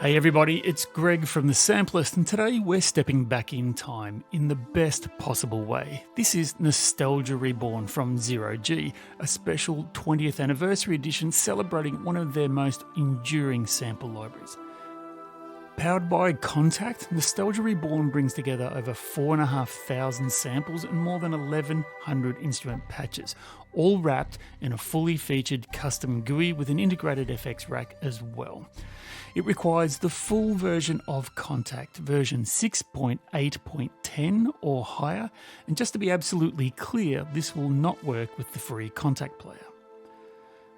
Hey everybody, it's Greg from the Sampleist, and today we're stepping back in time in the best possible way. This is Nostalgia Reborn from Zero G, a special 20th anniversary edition celebrating one of their most enduring sample libraries. Powered by Kontakt, Nostalgia Reborn brings together over 4,500 samples and more than 1,100 instrument patches, all wrapped in a fully featured custom GUI with an integrated FX rack as well. It requires the full version of Kontakt, version 6.8.10 or higher, and just to be absolutely clear, this will not work with the free Kontakt player.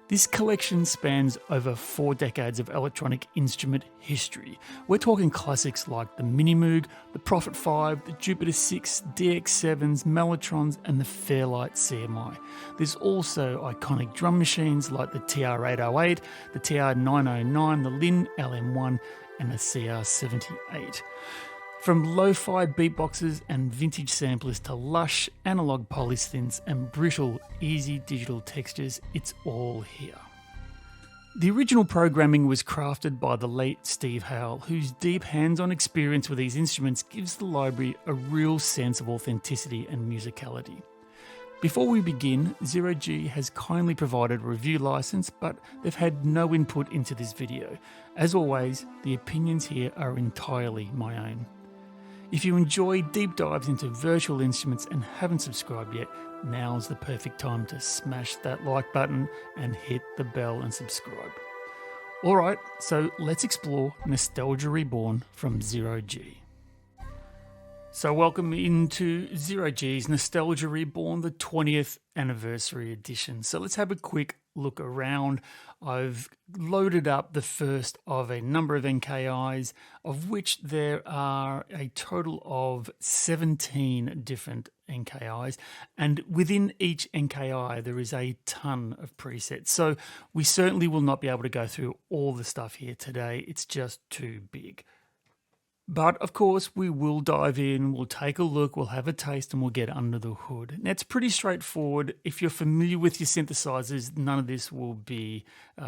This collection spans over 4 decades of electronic instrument history. We're talking classics like the Minimoog, the Prophet 5, the Jupiter 6, DX7s, Mellotrons and the Fairlight CMI. There's also iconic drum machines like the TR-808, the TR-909, the Linn LM1 and the CR-78. From lo-fi beatboxes and vintage samplers to lush analog polysynths and brittle, easy digital textures, it's all here. The original programming was crafted by the late Steve Howell, whose deep hands-on experience with these instruments gives the library a real sense of authenticity and musicality. Before we begin, Zero G has kindly provided a review license, but they've had no input into this video. As always, the opinions here are entirely my own. If you enjoy deep dives into virtual instruments and haven't subscribed yet, now's the perfect time to smash that like button and hit the bell and subscribe. Alright, so let's explore Nostalgia Reborn from Zero G. So welcome into Zero G's Nostalgia Reborn, the 20th anniversary edition. So let's have a quick look around. I've loaded up the first of a number of NKIs, of which there are a total of 17 different NKIs, and within each NKI there is a ton of presets. So we certainly will not be able to go through all the stuff here today. It's just too big. But of course, we will dive in, we'll take a look, we'll have a taste, and we'll get under the hood. Now, it's pretty straightforward. If you're familiar with your synthesizers, none of this will be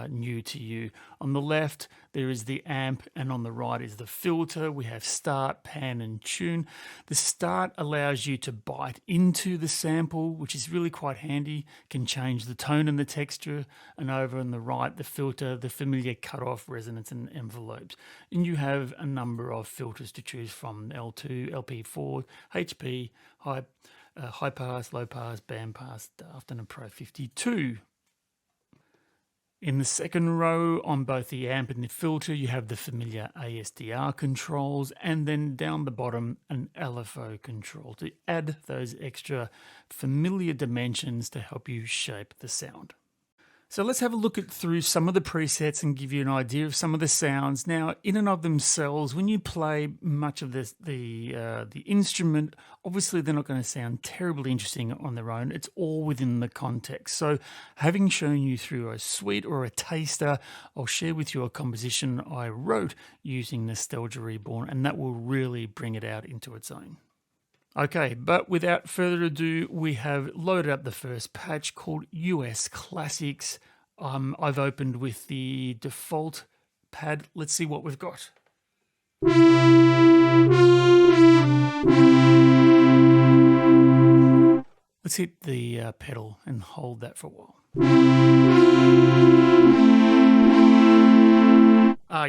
new to you. On the left, there is the amp, and on the right is the filter. We have start, pan, and tune. The start allows you to bite into the sample, which is really quite handy, can change the tone and the texture, and over on the right, the filter, the familiar cutoff, resonance, and envelopes. And you have a number of filters to choose from: L2, LP4, HP, high pass, low pass, band pass, daft, and a Pro 52. In the second row, on both the amp and the filter, you have the familiar ASDR controls, and then down the bottom, an LFO control to add those extra familiar dimensions to help you shape the sound. So let's have a look through some of the presets and give you an idea of some of the sounds. Now, in and of themselves, when you play much of this, the instrument, obviously they're not going to sound terribly interesting on their own. It's all within the context. So having shown you through a suite or a taster, I'll share with you a composition I wrote using Nostalgia Reborn, and that will really bring it out into its own. Okay, but without further ado, we have loaded up the first patch called US Classics. I've opened with the default pad. Let's see what we've got. Let's hit the pedal and hold that for a while.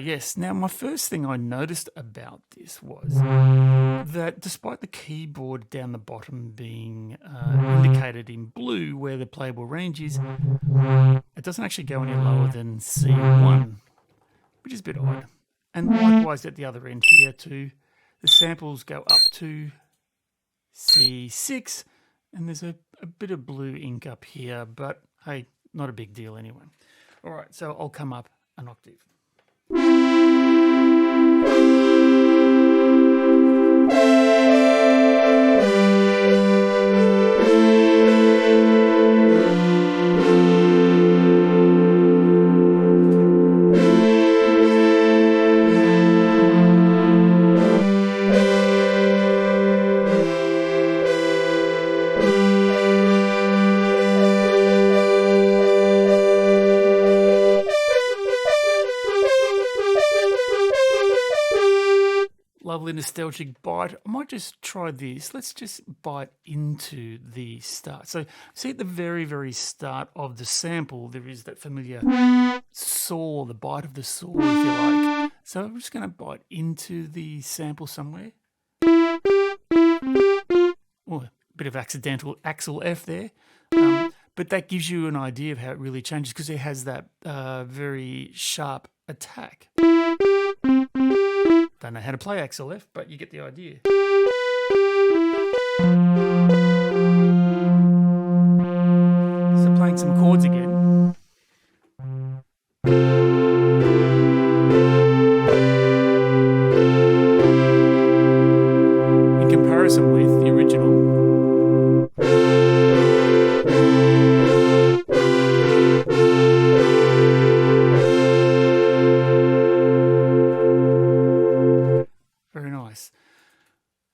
Yes. Now, my first thing I noticed about this was that despite the keyboard down the bottom being indicated in blue where the playable range is, it doesn't actually go any lower than C1, which is a bit odd. And likewise at the other end here too, the samples go up to C6, and there's a bit of blue ink up here, but hey, not a big deal anyway. All right, so I'll come up an octave. lovely nostalgic bite. I might just try this. Let's just bite into the start. So see at the very, very start of the sample, there is that familiar saw, the bite of the saw, if you like. So I'm just going to bite into the sample somewhere. Oh, a bit of accidental Axel F there. But that gives you an idea of how it really changes because it has that very sharp attack. Don't know how to play Axel F, but you get the idea. So playing some chords again. In comparison with the original.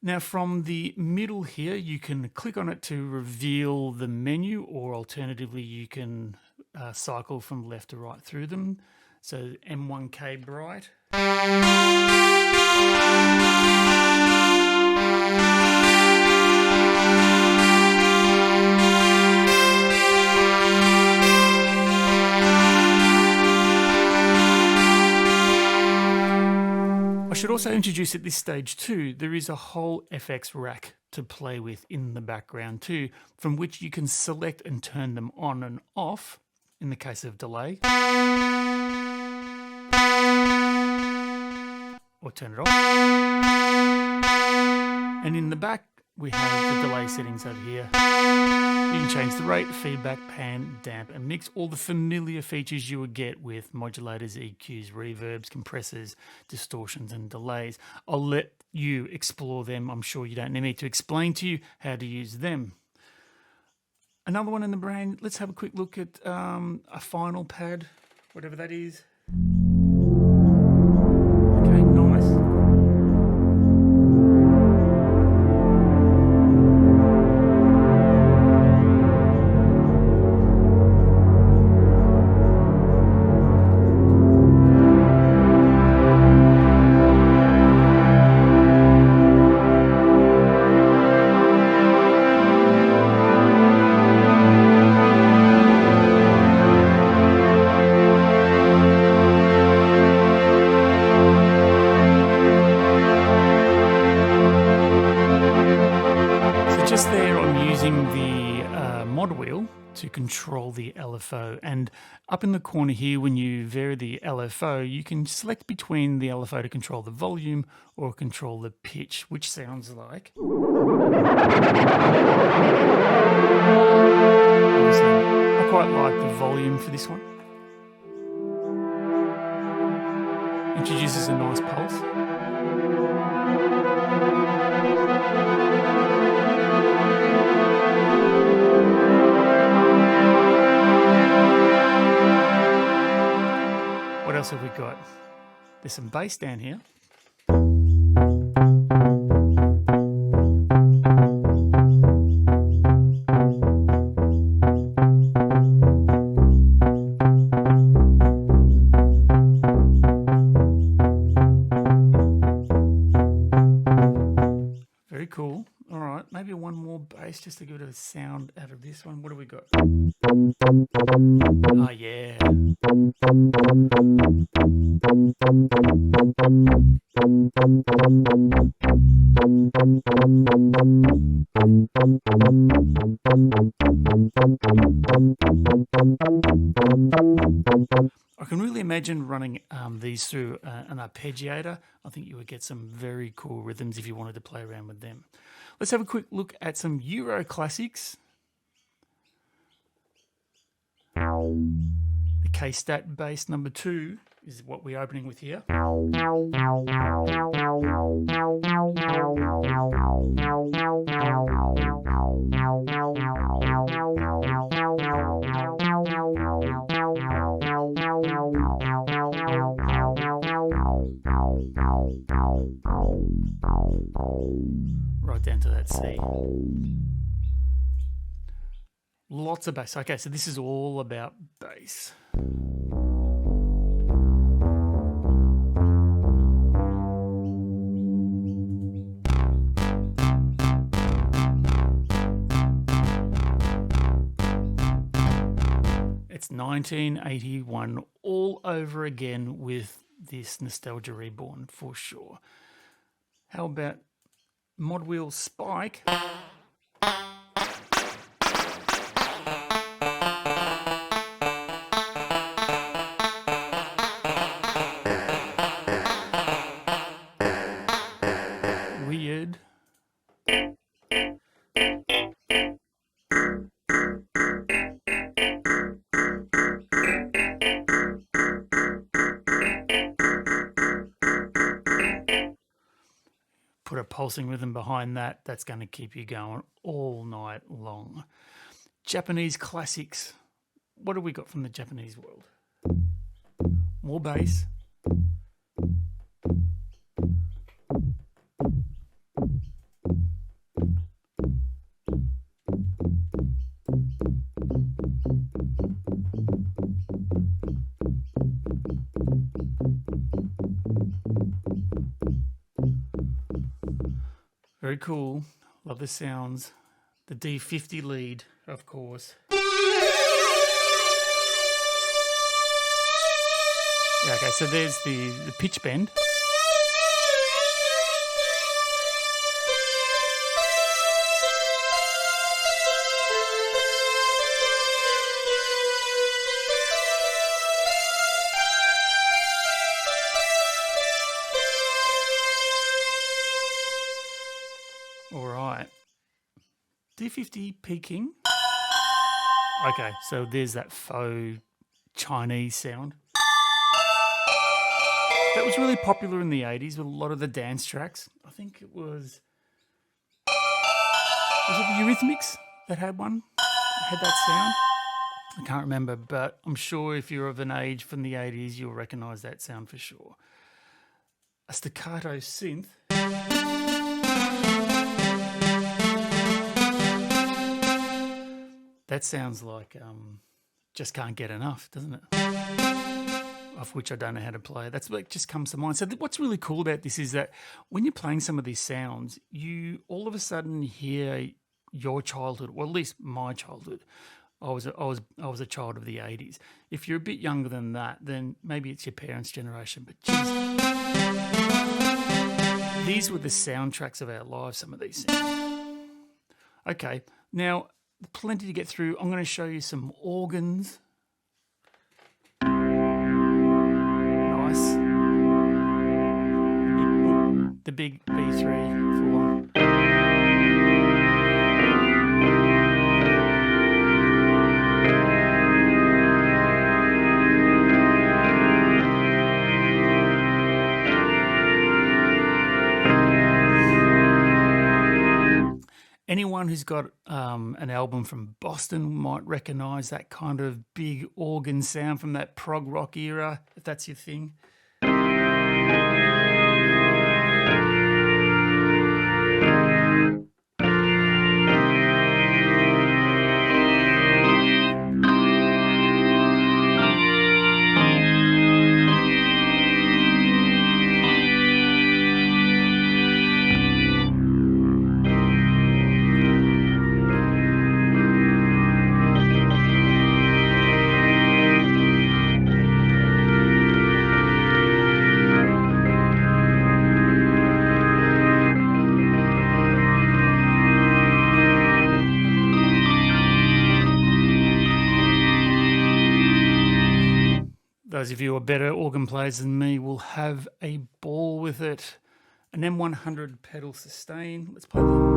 Now from the middle here, you can click on it to reveal the menu, or alternatively you can cycle from left to right through them. So M1K bright. I should also introduce at this stage too, there is a whole FX rack to play with in the background too, from which you can select and turn them on and off in the case of delay. Or turn it off. And in the back, we have the delay settings over here. You can change the rate, feedback, pan, damp, and mix, all the familiar features you would get with modulators, EQs, reverbs, compressors, distortions, and delays. I'll let you explore them. I'm sure you don't need me to explain to you how to use them. Another one in the brain, let's have a quick look at a final pad, whatever that is. Okay, nice. Just there, I'm using the mod wheel to control the LFO, and up in the corner here, when you vary the LFO, you can select between the LFO to control the volume or control the pitch, which sounds like. I quite like the volume for this one. Introduces a nice pulse. What else have we got? There's some bass down here. Very cool. All right, maybe one more bass just to get a sound out of this one. What do we got? Oh, yeah. I can really imagine running these through an arpeggiator. I think you would get some very cool rhythms if you wanted to play around with them. Let's have a quick look at some Euro classics. The K-Stat bass number 2 is what we're opening with here. Right down to that C. Lots of bass. Okay, so this is all about bass. It's 1981 all over again with this Nostalgia Reborn for sure. How about Mod Wheel Spike? Weird. Put a pulsing rhythm behind that. That's going to keep you going all night long. Japanese classics. What have we got from the Japanese world? More bass. Very cool. Love the sounds. The D50 lead, of course. Yeah, okay, so there's the pitch bend. All right. D50 peaking. Okay, so there's that faux Chinese sound. That was really popular in the 80s with a lot of the dance tracks. I think it was it the Eurythmics that had one? Had that sound? I can't remember, but I'm sure if you're of an age from the 80s, you'll recognise that sound for sure. A staccato synth. That sounds like Just Can't Get Enough, doesn't it? Of which I don't know how to play. That's what just comes to mind. So what's really cool about this is that when you're playing some of these sounds, you all of a sudden hear your childhood, or at least my childhood. I was a child of the 80s. If you're a bit younger than that, then maybe it's your parents' generation. But geez, these were the soundtracks of our lives, some of these sounds. Okay, now plenty to get through. I'm going to show you some organs. Nice. The big B3 full on. Anyone who's got an album from Boston might recognise that kind of big organ sound from that prog rock era, if that's your thing. Those of you who are better organ players than me will have a ball with it. An M100 pedal sustain. Let's play that.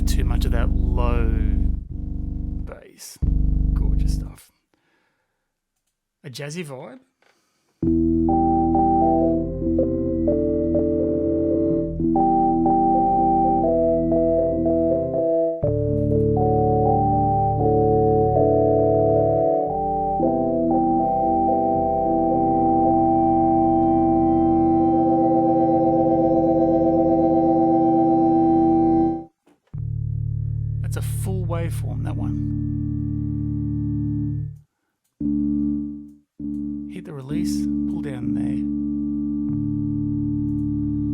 Too much of that low bass. Gorgeous stuff. A jazzy vibe. waveform, that one. Hit the release, pull down there.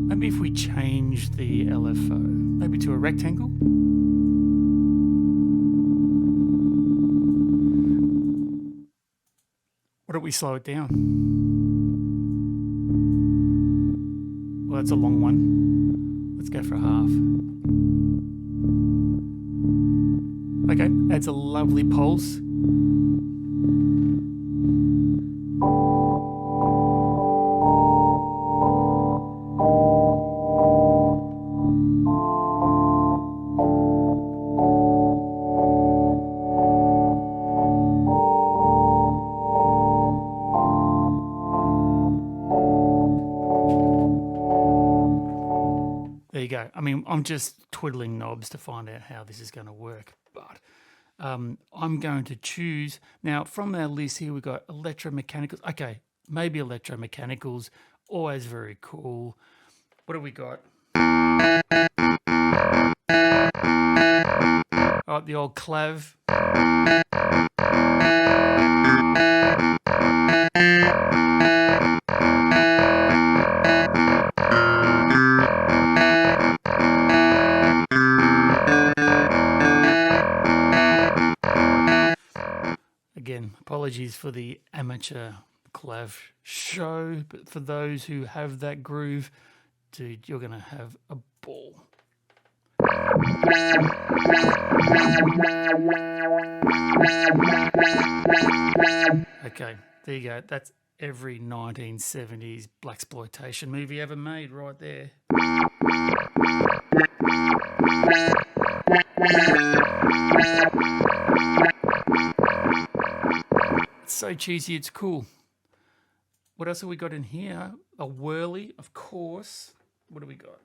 Maybe if we change the LFO, maybe to a rectangle. What if we slow it down? Well, that's a long one. Let's go for a half. Okay, that's a lovely pulse. There you go. I mean, I'm just twiddling knobs to find out how this is going to work, but I'm going to choose. Now, from our list here, we've got electromechanicals. Okay, maybe electromechanicals, always very cool. What have we got? Oh, the old clav. Again, apologies for the amateur clav show, but for those who have that groove, dude, you're going to have a ball. Okay, there you go. That's every 1970s blaxploitation movie ever made right there. It's so cheesy, it's cool. What else have we got in here? A whirly, of course. What do we got?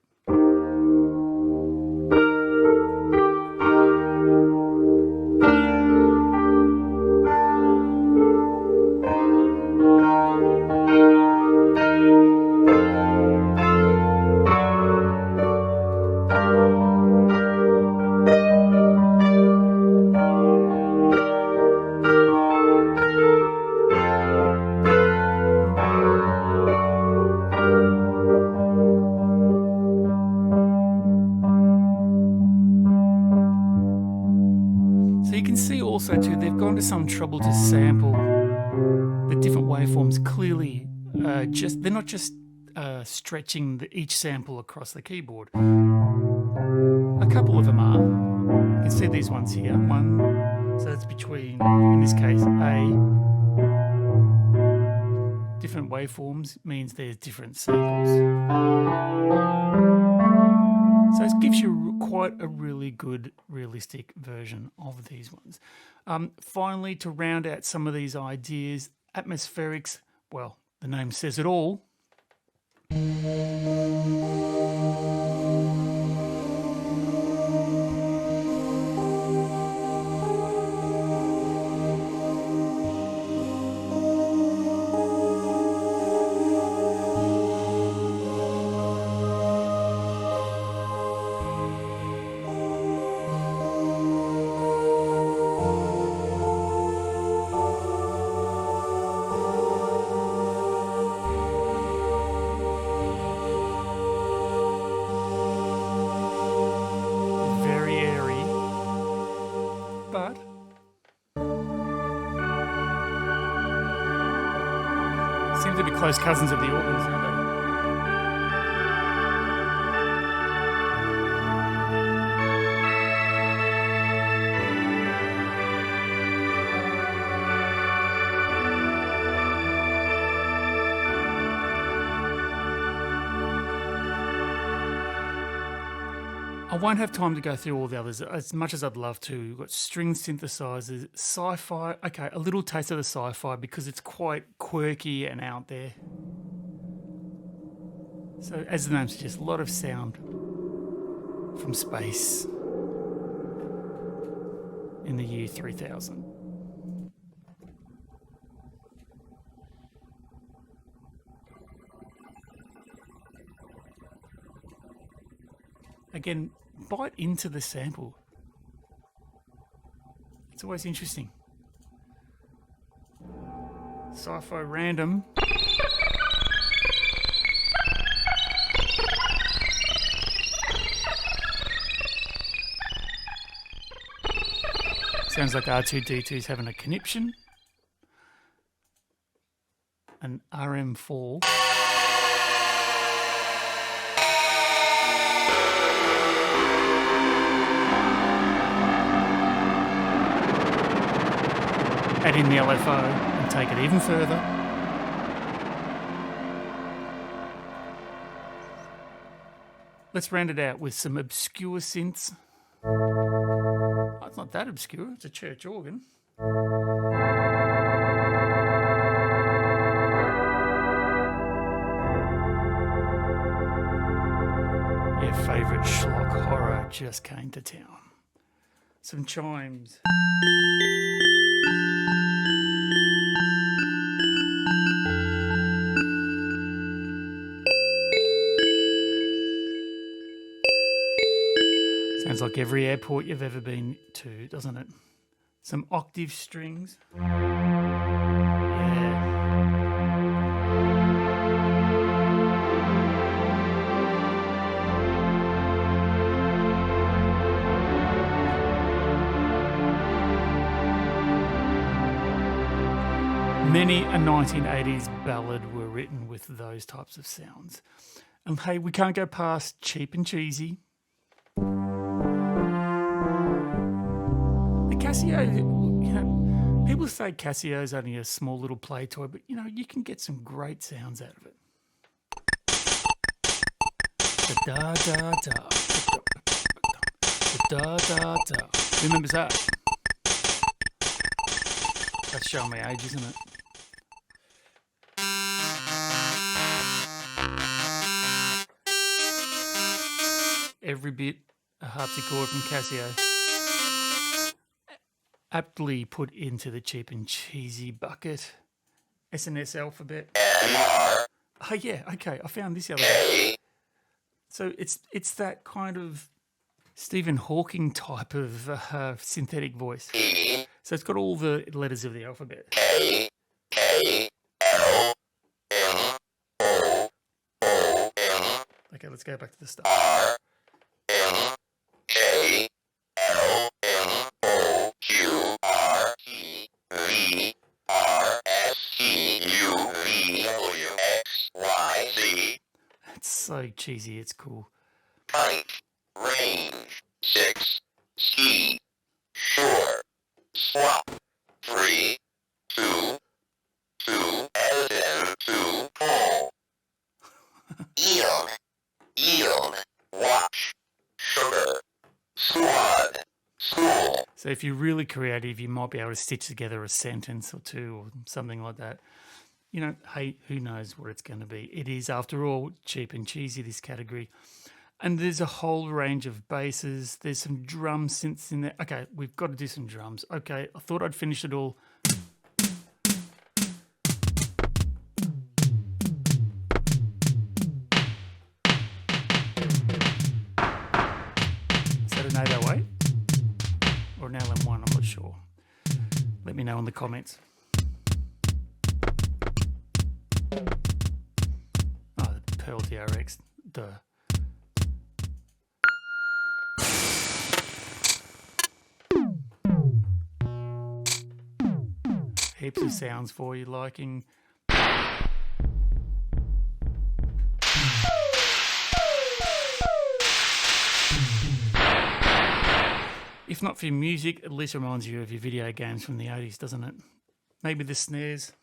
Also too, they've gone to some trouble to sample the different waveforms clearly. They're not just stretching each sample across the keyboard. A couple of them are. You can see these ones here. One, so that's between, in this case, A. Different waveforms means there's different samples. So it gives you quite a really good, realistic version of these ones. Finally, to round out some of these ideas, atmospherics, well, the name says it all. Seem to be close cousins of the organs, aren't they? I won't have time to go through all the others as much as I'd love to. We've got string synthesizers, sci-fi. Okay, a little taste of the sci-fi because it's quite quirky and out there. So as the name suggests, a lot of sound from space in the year 3000. Again, bite into the sample. always interesting. Sci-fi random. Sounds like R2-D2's having a conniption. An RM4. Add in the LFO and take it even further. Let's round it out with some obscure synths. Oh, it's not that obscure, it's a church organ. Your favourite schlock horror just came to town. Some chimes. Sounds like every airport you've ever been to, doesn't it? Some octave strings. Yeah. Many a 1980s ballad were written with those types of sounds. And hey, we can't go past Cheap and Cheesy. The Casio, you know, people say Casio's only a small little play toy, but you know, you can get some great sounds out of it. Da da da, da da da. Who remembers that? That's showing my age, isn't it? Every bit a harpsichord from Casio. Aptly put into the cheap and cheesy bucket. SNS alphabet. Oh yeah, okay, I found this the other day. So it's that kind of Stephen Hawking type of synthetic voice. So it's got all the letters of the alphabet. Okay, let's go back to the start. It's so cheesy, it's cool. Height, range, 6, ski, shore, swap, 3, 2, 2, LN, 2, pull. Yield, watch, sugar, squad, school. So if you're really creative, you might be able to stitch together a sentence or two or something like that. You know, hey, who knows what it's going to be? It is, after all, cheap and cheesy, this category. And there's a whole range of basses. There's some drum synths in there. Okay, we've got to do some drums. Okay, I thought I'd finish it all. Is that an 808? Or an LM1? I'm not sure. Let me know in the comments. Oh, the Pearl DRX. Duh. Heaps of sounds for your liking. If not for your music, at least reminds you of your video games from the 80s, doesn't it? Maybe the snares.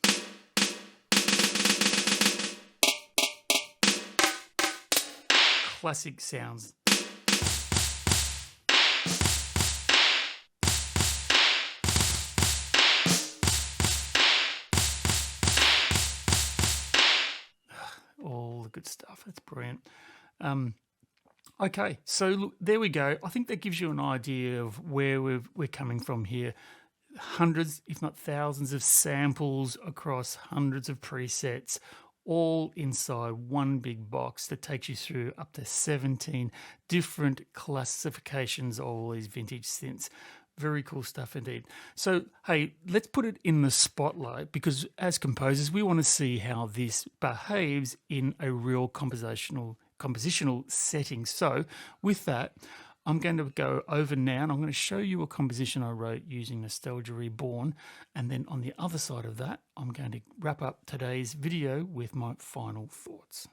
Classic sounds. All the good stuff. That's brilliant. Okay, so look, there we go. I think that gives you an idea of where we're coming from here. Hundreds, if not thousands, of samples across hundreds of presets, all inside one big box that takes you through up to 17 different classifications of all these vintage synths. Very cool stuff indeed. So, hey, let's put it in the spotlight because as composers, we want to see how this behaves in a real compositional setting. So, with that, I'm going to go over now and I'm going to show you a composition I wrote using Nostalgia Reborn. And then on the other side of that, I'm going to wrap up today's video with my final thoughts.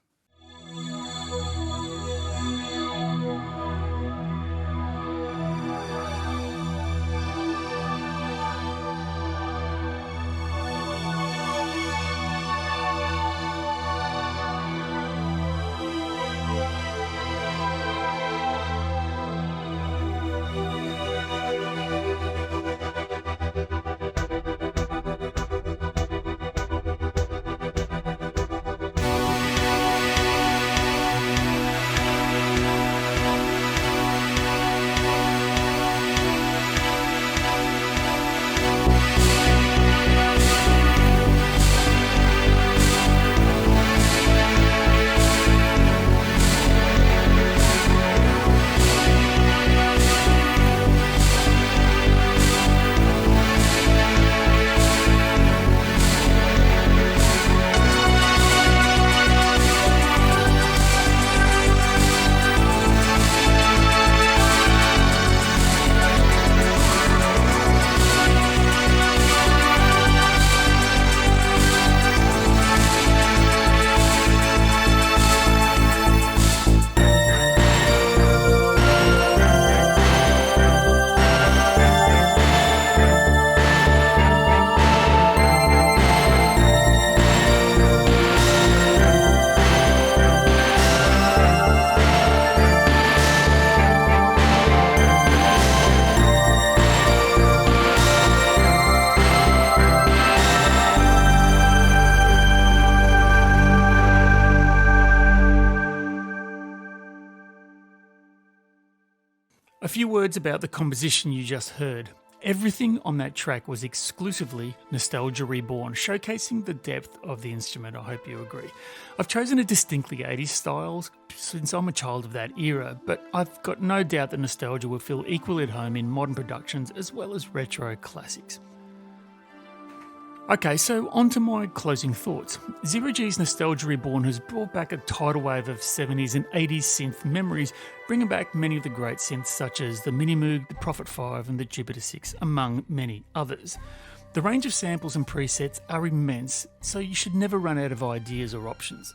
A few words about the composition you just heard. Everything on that track was exclusively Nostalgia Reborn, showcasing the depth of the instrument. I hope you agree. I've chosen a distinctly 80s style since I'm a child of that era, but I've got no doubt that Nostalgia will feel equally at home in modern productions as well as retro classics. Okay, so on to my closing thoughts. Zero G's Nostalgia Reborn has brought back a tidal wave of 70s and 80s synth memories, bringing back many of the great synths such as the Minimoog, the Prophet 5 and the Jupiter 6, among many others. The range of samples and presets are immense, so you should never run out of ideas or options.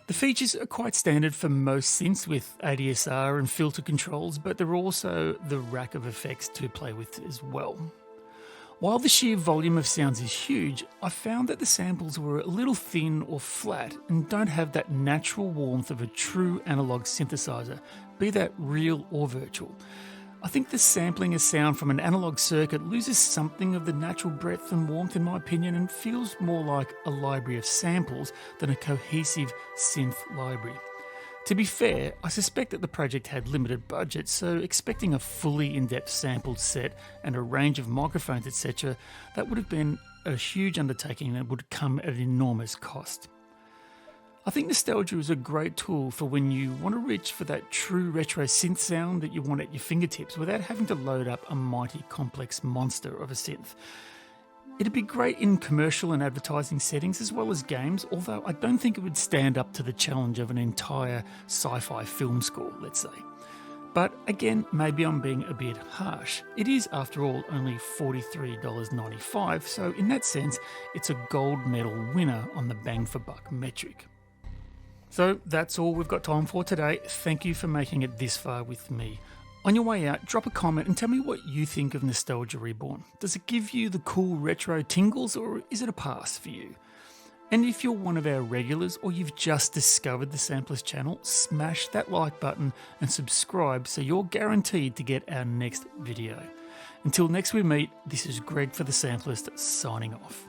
The features are quite standard for most synths with ADSR and filter controls, but there are also the rack of effects to play with as well. While the sheer volume of sounds is huge, I found that the samples were a little thin or flat and don't have that natural warmth of a true analog synthesizer, be that real or virtual. I think the sampling a sound from an analog circuit loses something of the natural breadth and warmth in my opinion and feels more like a library of samples than a cohesive synth library. To be fair, I suspect that the project had limited budget, so expecting a fully in-depth sampled set and a range of microphones etc., that would have been a huge undertaking that would come at an enormous cost. I think Nostalgia is a great tool for when you want to reach for that true retro synth sound that you want at your fingertips without having to load up a mighty complex monster of a synth. It'd be great in commercial and advertising settings as well as games, although I don't think it would stand up to the challenge of an entire sci-fi film score, let's say. But again, maybe I'm being a bit harsh. It is, after all, only $43.95, so in that sense, it's a gold medal winner on the bang for buck metric. So that's all we've got time for today. Thank you for making it this far with me. On your way out, drop a comment and tell me what you think of Nostalgia Reborn. Does it give you the cool retro tingles or is it a pass for you? And if you're one of our regulars or you've just discovered the Sampleist channel, smash that like button and subscribe so you're guaranteed to get our next video. Until next we meet, this is Greg for the Sampleist signing off.